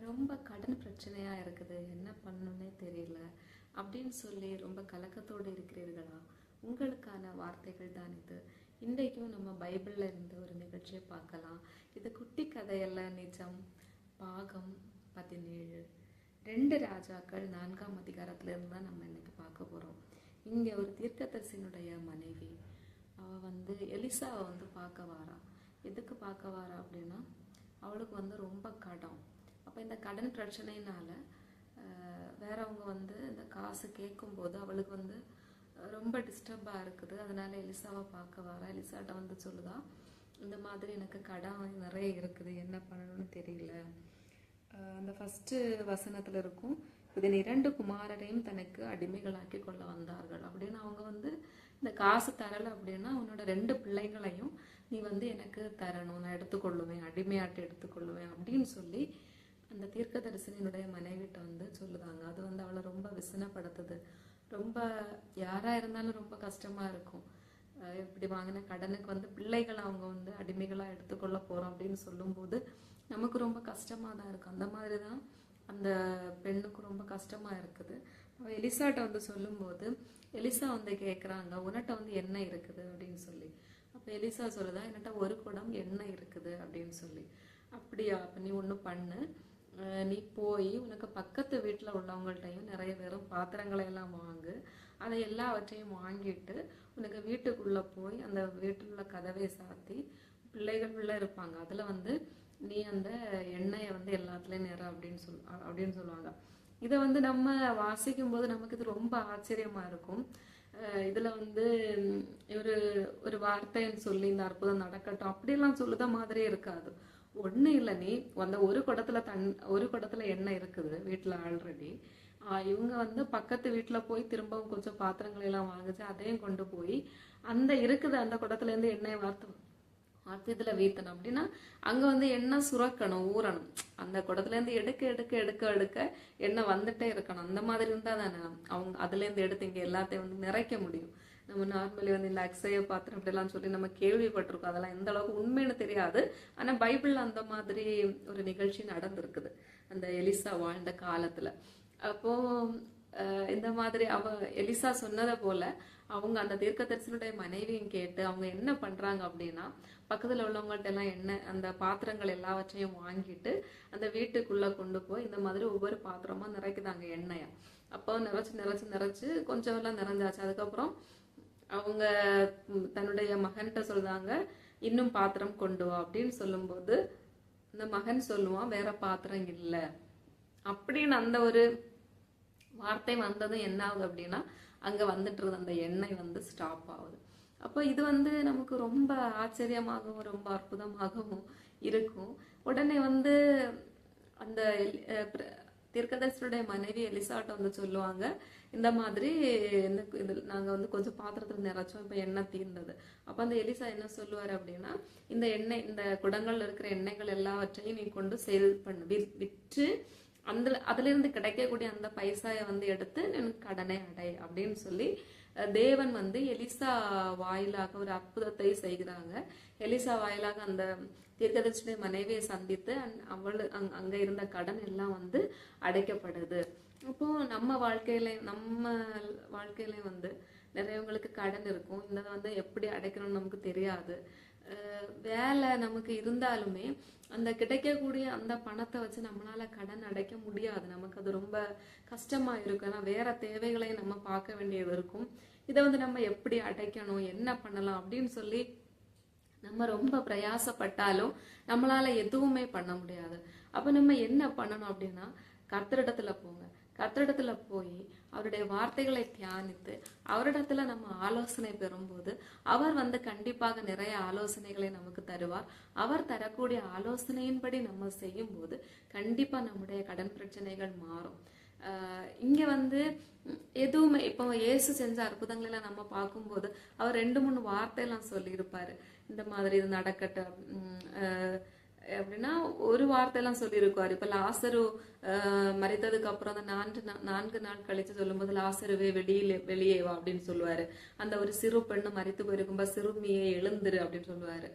ரொம்ப கடன் பிரச்சனையா இருக்குது, என்ன பண்ணணும்னே தெரியல அப்படின்னு சொல்லி ரொம்ப கலக்கத்தோடு இருக்கிறீர்களா? உங்களுக்கான வார்த்தைகள் தான் இது. இன்றைக்கும் நம்ம பைபிள்ல இருந்து ஒரு நிகழ்ச்சியை பார்க்கலாம். இது குட்டி கதையல்ல, நிஜம். பாகம் 17, 2 ராஜாக்கள் 4ஆம் அதிகாரத்துல இருந்து தான் நம்ம இன்னைக்கு பார்க்க போறோம். இங்க ஒரு தீர்க்கதரிசியினுடைய மனைவி அவ எலிசாவை பார்க்க வாரா. எதுக்கு பார்க்க வாரா அப்படின்னா, அவளுக்கு ரொம்ப கடன். அப்போ இந்த கடன் பிரச்சனையினால வேறவங்க இந்த காசு கேட்கும்போது அவளுக்கு ரொம்ப டிஸ்டர்பாக இருக்குது. அதனால எலிசாவை பார்க்க வர. எலிசாட்ட சொல்லுதா, இந்த மாதிரி எனக்கு கடன் நிறைய இருக்குது, என்ன பண்ணணும்னு தெரியல. அந்த ஃபஸ்ட்டு வசனத்தில் இருக்கும், இதன் 2 குமாரரையும் தனக்கு அடிமைகளாக்கி கொள்ள வந்தார்கள் அப்படின்னு. அவங்க இந்த காசு தரலை அப்படின்னா உன்னோட 2 பிள்ளைங்களையும் நீ எனக்கு தரணும், நான் எடுத்துக்கொள்ளுவேன், அடிமையாட்டு எடுத்துக்கொள்ளுவேன் அப்படின்னு சொல்லி அந்த தீர்க்கதரிசனினுடைய மனைவிட்ட சொல்லுதாங்க. அது அவளை ரொம்ப விசனப்படுத்துது. ரொம்ப யாரா இருந்தாலும் ரொம்ப கஷ்டமா இருக்கும். இப்படி வாங்கின கடனுக்கு பிள்ளைகளை அவங்க அடிமைகளா எடுத்துக்கொள்ள போறோம் அப்படின்னு சொல்லும்போது நமக்கு ரொம்ப கஷ்டமா தான் இருக்கும். அந்த மாதிரி தான் அந்த பெண்ணுக்கு ரொம்ப கஷ்டமா இருக்குது. எலிசாட்ட சொல்லும்போது எலிசா கேட்குறாங்க, உன்கிட்ட என்ன இருக்குது அப்படின்னு சொல்லி. அப்போ எலிசா சொல்லுதா, என்கிட்ட 1 குடம் எண்ணெய் இருக்குது அப்படின்னு சொல்லி. அப்படியா, அப்போ நீ ஒன்று பண்ணு, நீ போய் உனக்கு பக்கத்து வீட்டில் உள்ளவங்கள்ட்டையும் நிறைய பேரும் பாத்திரங்களை எல்லாம் வாங்கு, அதை எல்லாவற்றையும் வாங்கிட்டு உனக்கு வீட்டுக்குள்ளே போய் அந்த வீட்டில் உள்ள கதவை சாத்தி பிள்ளைகள் உள்ள இருப்பாங்க, அதில் நீ அந்த எண்ணெயை எல்லாத்துலேயும் நிற அப்படின்னு சொல்லுவாங்க. இதை நம்ம வாசிக்கும் போது நமக்கு இது ரொம்ப ஆச்சரியமா இருக்கும். இதுல ஒரு வார்த்தைன்னு சொல்லி இந்த அற்புதம் நடக்கட்டும் அப்படியெல்லாம் சொல்லுத மாதிரியே இருக்காது. ஒண்ணு இல்லை, நீ ஒரு குடத்துல எண்ணெய் இருக்குது வீட்டுல ஆல்ரெடி. இவங்க பக்கத்து வீட்டுல போய் திரும்பவும் கொஞ்சம் பாத்திரங்களை எல்லாம் வாங்குச்சு, அதையும் கொண்டு போய் அந்த இருக்குது அந்த குடத்துல இருந்து எண்ணெயை வார்த்து இதுல வீத்தணும் அப்படின்னா அங்க எண்ணெய் சுரக்கணும், ஊறணும். அந்த குடத்துல இருந்து எடுக்க எடுக்க எடுக்க எடுக்க எண்ணெய் வந்துட்டே இருக்கணும். அந்த மாதிரி இருந்தா தானே அவங்க அதுல இருந்து எடுத்து இங்க எல்லாத்தையும் நிறைக்க முடியும். நம்ம நார்மலி இந்த அக்ஷய பாத்திரம் அப்படிலாம் சொல்லி நம்ம கேள்விப்பட்டிருக்கோம். அதெல்லாம் எந்த அளவுக்கு உண்மைன்னு தெரியாது. ஆனா பைபிள்ல அந்த மாதிரி ஒரு நிகழ்ச்சி நடந்திருக்குது அந்த எலிசா வாழ்ந்த காலத்துல. அப்போ இந்த மாதிரி எலிசா சொன்னதை போல அவங்க அந்த தீர்க்கதரிசனுடைய மனைவியும் கேட்டு அவங்க என்ன பண்றாங்க அப்படின்னா, பக்கத்துல உள்ளவங்கள்ட்ட எல்லாம் எண்ணெய் அந்த பாத்திரங்கள் எல்லாவற்றையும் வாங்கிட்டு அந்த வீட்டுக்குள்ள கொண்டு போய் இந்த மாதிரி ஒவ்வொரு பாத்திரமா நிறைக்குதாங்க எண்ணெயா. அப்போ நிறைச்சு நிறைச்சு நிறைச்சு கொஞ்சம் எல்லாம் நிறைஞ்சாச்சு. அதுக்கப்புறம் அவங்க தன்னுடைய மகன்கிட்ட சொல்றாங்க, இன்னும் பாத்திரம் கொண்டு வா அப்படின்னு சொல்லும்போது இந்த மகன் சொல்லுவான், வேற பாத்திரம் இல்லை அப்படின்னு. அந்த ஒரு வார்த்தை வந்ததும் என்ன ஆகுது அப்படின்னா, அங்க வந்துட்டு இருந்த அந்த எண்ணெய் ஸ்டாப் ஆகுது. அப்போ இது நமக்கு ரொம்ப ஆச்சரியமாகவும் ரொம்ப அற்புதமாகவும் இருக்கும். உடனே அந்த தீர்க்கதரிசியுடைய மனைவி எலிசாட்ட சொல்லுவாங்க, இந்த மாதிரி நாங்க கொஞ்சம் பாத்திரத்துல நிறைச்சோம், இப்ப எண்ணெய் தீர்ந்தது. அப்ப அந்த எலிசா என்ன சொல்லுவாரு அப்படின்னா, இந்த எண்ணெய், இந்த குடங்கள்ல இருக்கிற எண்ணெய்கள் எல்லாவற்றையும் நீ கொண்டு சேல் பண்ணு, விற்று அதுல இருந்து கிடைக்கக்கூடிய அந்த பைசாயை எடுத்து எனக்கு கடனை அடை அப்படின்னு சொல்லி தேவன் எலிசா வாயிலாக ஒரு அற்புதத்தை செய்கிறாங்க. எலிசா வாயிலாக அந்த தீர்க்கதரிசியுடைய மனைவியை சந்தித்து அங்க இருந்த கடன் எல்லாம் அடைக்கப்படுது. அப்போ நம்ம வாழ்க்கையில நிறையவங்களுக்கு கடன் இருக்கும். இந்த எப்படி அடைக்கணும்னு நமக்கு தெரியாது. வேலை நமக்கு இருந்தாலுமே அந்த கிடைக்கக்கூடிய அந்த பணத்தை வச்சு நம்மளால கடன் அடைக்க முடியாது. நமக்கு அது ரொம்ப கஷ்டமா இருக்கும். ஏன்னா வேற தேவைகளையும் நம்ம பார்க்க வேண்டியது இருக்கும். இதை நம்ம எப்படி அடைக்கணும், என்ன பண்ணலாம் அப்படின்னு சொல்லி நம்ம ரொம்ப பிரயாசப்பட்டாலும் நம்மளால எதுவுமே பண்ண முடியாது. அப்ப நம்ம என்ன பண்ணணும் அப்படின்னா, கர்த்தரிடத்துல போங்க. கர்த்தரிடத்துல போய் அவருடைய வார்த்தைகளை தியானித்து அவரிடத்துல நம்ம ஆலோசனை பெறும்போது அவர் கண்டிப்பாக நிறைய ஆலோசனைகளை நமக்கு தருவார். அவர் தரக்கூடிய ஆலோசனையின்படி நம்ம செய்யும் போது கண்டிப்பா நம்முடைய கடன் பிரச்சனைகள் மாறும். இங்க எதுவுமே இப்போ இயேசு செஞ்ச அற்புதங்களை எல்லாம் நம்ம பார்க்கும்போது அவர் 2-3 வார்த்தையெல்லாம் சொல்லி இருப்பாரு, இந்த மாதிரி இது நடக்கட்டும் அப்படின்னா ஒரு வார்த்தையெல்லாம் சொல்லியிருக்காரு. இப்ப லாசரு மரித்ததுக்கு அப்புறம் அந்த 4 நாள் கழிச்சு சொல்லும்போது, லாசருவே வெளியே வா அப்படின்னு சொல்லுவாரு. அந்த ஒரு சிறு பெண்ணு மரித்து போயிருக்கும்போது, சிறுமியை எழுந்துரு அப்படின்னு சொல்லுவாரு.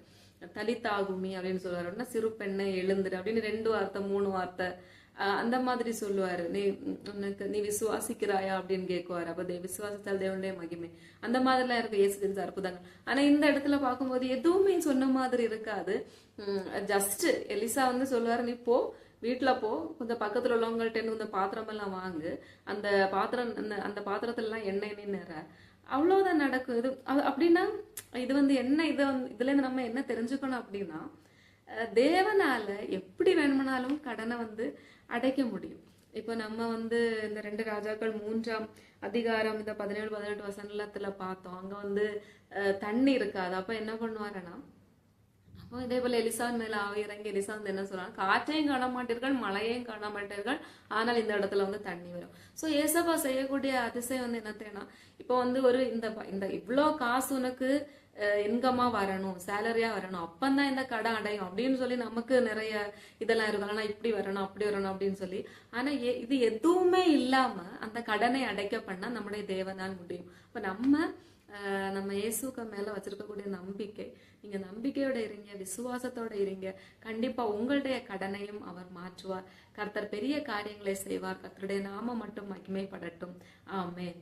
தலித்தாகுமி அப்படின்னு சொல்லுவாரு. சிறு பெண்ணை எழுந்துரு அப்படின்னு 2 வார்த்தை 3 வார்த்தை அந்த மாதிரி சொல்லுவாரு. நீ விசுவாசிக்கிறாயா அப்படின்னு கேட்குவாரு. அப்ப விசுவாசித்தால் தேவனுடைய மகிமை, அந்த மாதிரிலாம் இருக்கு இயேசு செஞ்ச அற்புதங்கள். ஆனா இந்த இடத்துல பார்க்கும்போது எதுவுமே சொன்ன மாதிரி இருக்காது. ஜஸ்ட் எலிசா வந்து சொல்லுவாரு, நீ போ, வீட்டுல போ, கொஞ்சம் பக்கத்துல உள்ளவங்கள்ட்ட கொஞ்சம் பாத்திரம் எல்லாம் வாங்கு, அந்த பாத்திரம் அந்த பாத்திரத்துல எல்லாம் எண்ணெய் நிற, அவ்வளவுதான் நடக்கும். இது அப்படின்னா இது வந்து என்ன, இதுல இருந்து நம்ம என்ன தெரிஞ்சுக்கணும் அப்படின்னா, தேவனால எப்படி வேணுமானாலும் கடனை வந்து அடைக்க முடியும். இப்போ நம்ம வந்து இந்த 2 ராஜாக்கள் 3ஆம் அதிகாரம் இந்த 17-18 வசனத்துல பார்த்தோம். அங்க வந்து தண்ணி இருக்காது. அப்ப என்ன பண்ணுவாருன்னா, அப்போ இதே போல எலிசாவின் மேல ஆவி இறங்கி எலிசா வந்து என்ன சொல்றாங்க, காற்றையும் காண மாட்டீர்கள், மழையையும் காண மாட்டீர்கள், ஆனால் இந்த இடத்துல வந்து தண்ணி வரும். ஸோ ஏசப்பா செய்யக்கூடிய அதிசயம் வந்து என்னத்தேனா, இப்போ வந்து ஒரு இந்த இவ்வளோ காசு உனக்கு இன்கமா வரணும், சேலரியா வரணும், அப்பந்தான் இந்த கடை அடையும் அப்படின்னு சொல்லி நமக்கு நிறைய இதெல்லாம் இருக்கும். ஆனா இப்படி வரணும் அப்படி வரணும் அப்படின்னு சொல்லி. ஆனா இது எதுவுமே இல்லாம அந்த கடனை அடைக்க பண்ணா நம்முடைய தேவனால் முடியும். இப்ப நம்ம இயேசுக்கு மேல வச்சிருக்கக்கூடிய நம்பிக்கை, நீங்க நம்பிக்கையோட இருங்க, விசுவாசத்தோட இருங்க, கண்டிப்பா உங்களுடைய கடனையும் அவர் மாற்றுவார். கர்த்தர் பெரிய காரியங்களை செய்வார். கர்த்தருடைய நாமம் மட்டும் மகிமைப்படட்டும். ஆமென்.